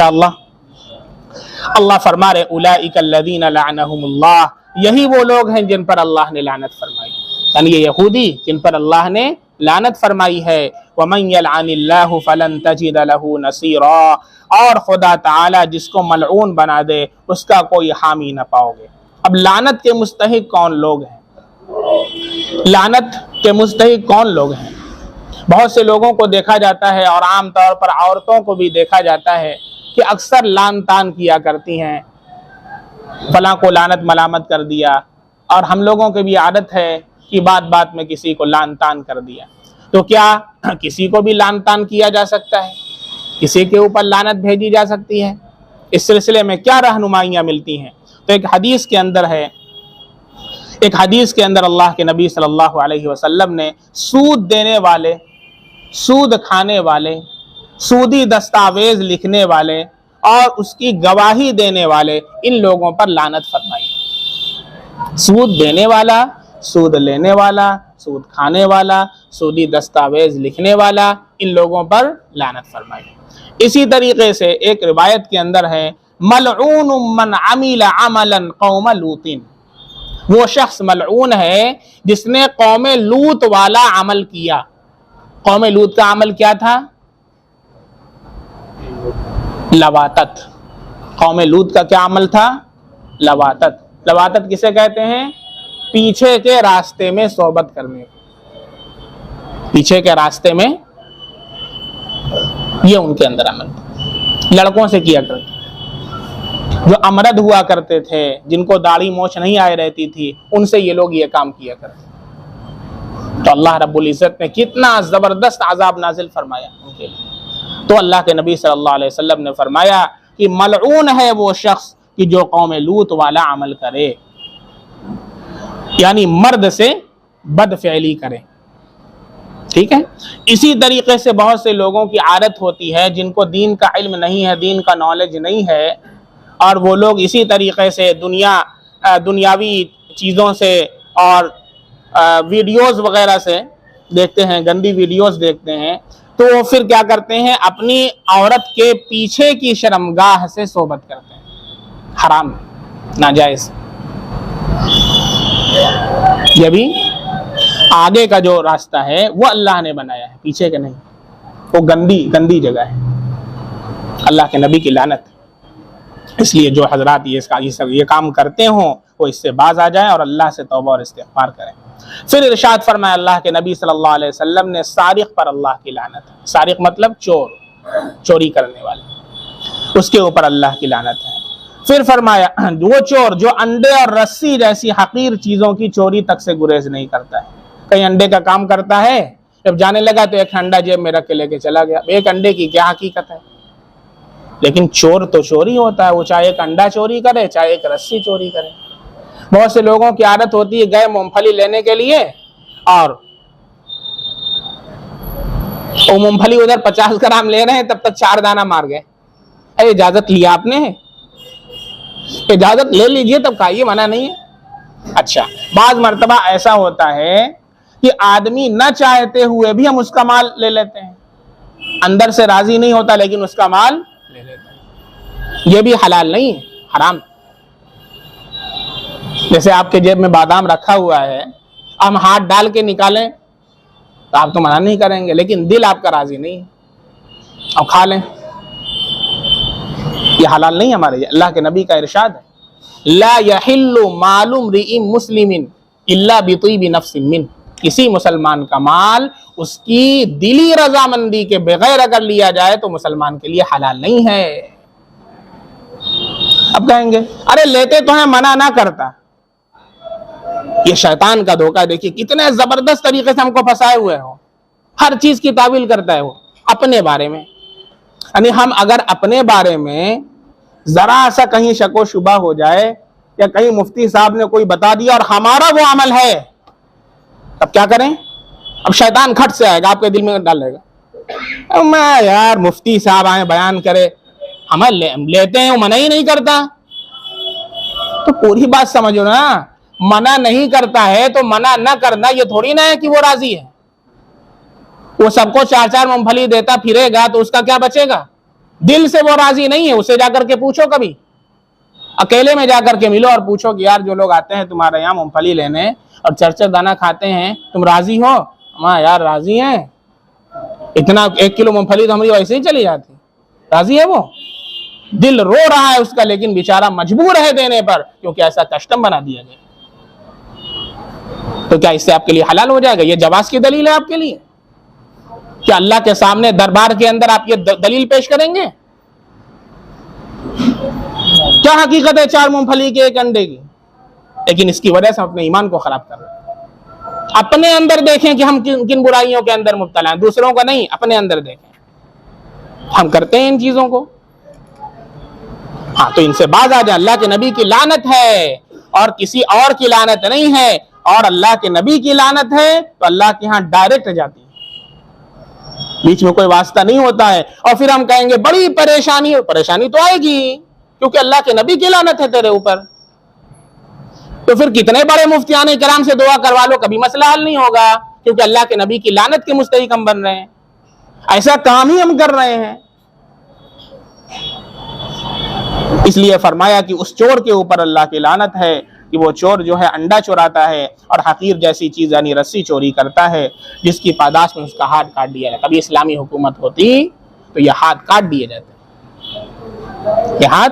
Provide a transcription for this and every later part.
अल्लाह अल्लाह फरमा रहे उलाइकल्लज़ीना लअनहुमुल्लाह, यही वो लोग हैं जिन पर अल्लाह ने लानत फरमाई, यानी ये यहूदी जिन पर अल्लाह ने लानत फरमाई है। वमन यलअनिल्लाहु फलन तजिद लहू नसीरा, और खुदा ताला जिसको मलऊन बना दे उसका कोई हामी न पाओगे। अब लानत के मुस्तहिक कौन लोग हैं? लानत के मुस्तहिक कौन लोग हैं? बहुत से लोगों को देखा जाता है और आम तौर पर औरतों को भी देखा जाता है कि अक्सर लान तान किया करती हैं, फलां को लानत मलामत कर दिया। और हम लोगों की भी आदत है कि बात बात में किसी को लान तान कर दिया। तो क्या किसी को भी लान तान किया जा सकता है? किसी के ऊपर लानत भेजी जा सकती है? इस सिलसिले में क्या रहनुमाइयाँ मिलती हैं? तो एक हदीस के अंदर अल्लाह के नबी सल्लल्लाहु अलैहि वसल्लम ने सूद देने वाले, सूद खाने वाले, सूदी दस्तावेज लिखने वाले और उसकी गवाही देने वाले इन लोगों पर लानत फरमाई। सूद देने वाला, सूद लेने वाला, सूद खाने वाला, सूदी दस्तावेज लिखने वाला, इन लोगों पर लानत फरमाई। इसी तरीके से एक रिवायत के अंदर है मलऊन मन अमिल अमलन कौम लूतिन, वो शख्स मलऊन है जिसने कौम लूत वाला अमल किया। कौम लूत का अमल क्या था? लवातत। कौम लूत का क्या अमल था? लवातत। लवातत किसे कहते हैं? पीछे के रास्ते में सोहबत करने। पीछे के रास्ते में ये उनके अंदर अमल लड़कों से किया करते, जो अमरद हुआ करते थे, जिनको दाढ़ी मोछ नहीं आए रहती थी, उनसे ये लोग ये काम किया करते। तो अल्लाह रब्बुल इज्जत ने कितना जबरदस्त अजाब नाजिल फरमाया उनके लिए। तो अल्लाह के नबी सल्लल्लाहु अलैहि वसल्लम ने फरमाया कि मलऊन है वो शख्स कि जो कौम लूत वाला अमल करे, यानी मर्द से बदफेली करे। ठीक है। इसी तरीके से बहुत से लोगों की आदत होती है जिनको दीन का इल्म नहीं है, दीन का नॉलेज नहीं है, और वो लोग इसी तरीके से दुनियावी चीज़ों से और वीडियोस वगैरह से देखते हैं, गंदी वीडियोस देखते हैं, तो वो फिर क्या करते हैं, अपनी औरत के पीछे की शर्मगाह से सोहबत करते हैं। हराम, नाजायज। ये भी आगे का जो रास्ता है वो अल्लाह ने बनाया है, पीछे के नहीं। वो गंदी जगह है, अल्लाह के नबी की लानत। इसलिए जो हजरात ये काम करते हों वो इससे बाज आ जाएं और अल्लाह से तौबा और इस्तिग़फ़ार करें। फिर इरशाद फरमाया अल्लाह के नबी सल्लल्लाहु अलैहि वसल्लम ने, सारिक पर अल्लाह की लानत है। सारिक मतलब चोर, चोरी करने वाले, उसके ऊपर अल्लाह की लानत है। फिर फरमाया वो चोर जो अंडे और रस्सी जैसी हकीर चीजों की चोरी तक से गुरेज नहीं करता है। कहीं अंडे का काम करता है, जब जाने लगा तो एक अंडा जेब में रख के लेके चला गया। एक अंडे की क्या हकीकत है? लेकिन चोर तो चोरी होता है, वो चाहे एक अंडा चोरी करे चाहे एक रस्सी चोरी करे। बहुत से लोगों की आदत होती है, गए मूंगफली लेने के लिए और वो मूंगफली उधर 50 ग्राम ले रहे हैं, तब तक 4 दाना मार गए। अरे इजाजत लिया आपने? इजाजत ले लीजिए तब खाइए, मना नहीं है। अच्छा, बाज मर्तबा ऐसा होता है कि आदमी न चाहते हुए भी हम उसका माल ले लेते हैं, अंदर से राजी नहीं होता लेकिन उसका माल ले लेते हैं। ये भी हलाल नहीं है, हराम। जैसे आपके जेब में बादाम रखा हुआ है, हम हाथ डाल के निकालें तो आप तो मना नहीं करेंगे, लेकिन दिल आपका राजी नहीं है, अब खा लें। ये हलाल नहीं हमारे। अल्लाह के नबी का इरशाद है, ला यहिल्लु मालु म्रिइन मुस्लिमिन इल्ला बितीबि नफ्सिन मिन। किसी मुसलमान का माल उसकी दिली रजामंदी के बगैर अगर लिया जाए तो मुसलमान के लिए हलाल नहीं है। अब कहेंगे अरे लेते तो हैं, मना ना करता। ये शैतान का धोखा देखिए, कितने जबरदस्त तरीके से हमको फंसाए हुए हो। हर चीज की तावील करता है वो अपने बारे में। यानी हम अगर अपने बारे में जरा सा कहीं शको शुबा हो जाए या कहीं मुफ्ती साहब ने कोई बता दिया और हमारा वो अमल है, तब क्या करें? अब शैतान खट से आएगा, आपके दिल में डालेगा, मैं यार मुफ्ती साहब आए बयान करे, हम लेते हैं, वो मना ही नहीं करता। तो पूरी बात समझो ना, मना नहीं करता है तो मना न करना ये थोड़ी ना है कि वो राजी है। वो सबको 4-4 मूंगफली देता फिरेगा तो उसका क्या बचेगा? दिल से वो राजी नहीं है, उसे जाकर के पूछो, कभी अकेले में जाकर के मिलो और पूछो कि यार जो लोग आते हैं तुम्हारे यहाँ मूंगफली लेने और चरचर दाना खाते हैं, तुम राजी हो? हाँ यार राजी हैं, इतना 1 किलो मूंगफली तो हमारी वैसे ही चली जाती। राजी है वो, दिल रो रहा है उसका, लेकिन बेचारा मजबूर है देने पर, क्योंकि ऐसा कस्टम बना दिया गया। तो क्या इससे आपके लिए हलाल हो जाएगा? ये जवाज की दलील है आपके लिए? क्या अल्लाह के सामने दरबार के अंदर आप ये दलील पेश करेंगे? क्या हकीकत है 4 मूंगफली के 1 अंडे की? लेकिन इसकी वजह से अपने ईमान को खराब कर रहे हैं। अपने अंदर देखें कि हम किन बुराइयों के अंदर मुब्तला हैं, दूसरों को नहीं, अपने अंदर देखें। हम करते हैं इन चीजों को। हाँ, तो इनसे बाज आ जाए। अल्लाह के नबी की लानत है और किसी और की लानत नहीं है, और अल्लाह के नबी की लानत है तो अल्लाह के यहां डायरेक्ट जाती है, बीच में कोई वास्ता नहीं होता है। और फिर हम कहेंगे बड़ी परेशानी तो आएगी, क्योंकि अल्लाह के नबी की लानत है तेरे ऊपर। तो फिर कितने बड़े मुफ्तियाने किराम से दुआ करवा लो, कभी मसला हल नहीं होगा, क्योंकि अल्लाह के नबी की लानत के मुस्तहिक हम बन रहे हैं, ऐसा काम ही हम कर रहे हैं। इसलिए फरमाया कि उस चोर के ऊपर अल्लाह की लानत है कि वो चोर जो है अंडा चुराता है और हकीर जैसी चीज यानी रस्सी चोरी करता है, जिसकी पादाश में उसका हाथ काट दिया जाता। कभी इस्लामी हुकूमत होती तो यह हाथ काट दिए जाते, ये हाथ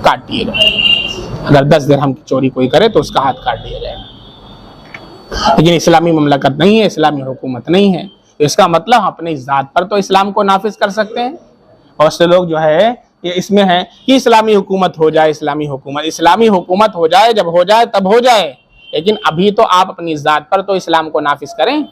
काट दिए जाते। अगर 10 दिरहम की चोरी कोई करे तो उसका हाथ काट दिया जाएगा। लेकिन इस्लामी ममलकत नहीं है, इस्लामी हुकूमत नहीं है, इसका मतलब अपनी जात पर तो इस्लाम को नाफिज कर सकते हैं। बहुत से लोग जो है ये इसमें है कि इस्लामी हुकूमत हो जाए, इस्लामी हुकूमत हो जाए, जब हो जाए तब हो जाए, लेकिन अभी तो आप अपनी जात पर तो इस्लाम को नाफिज करें।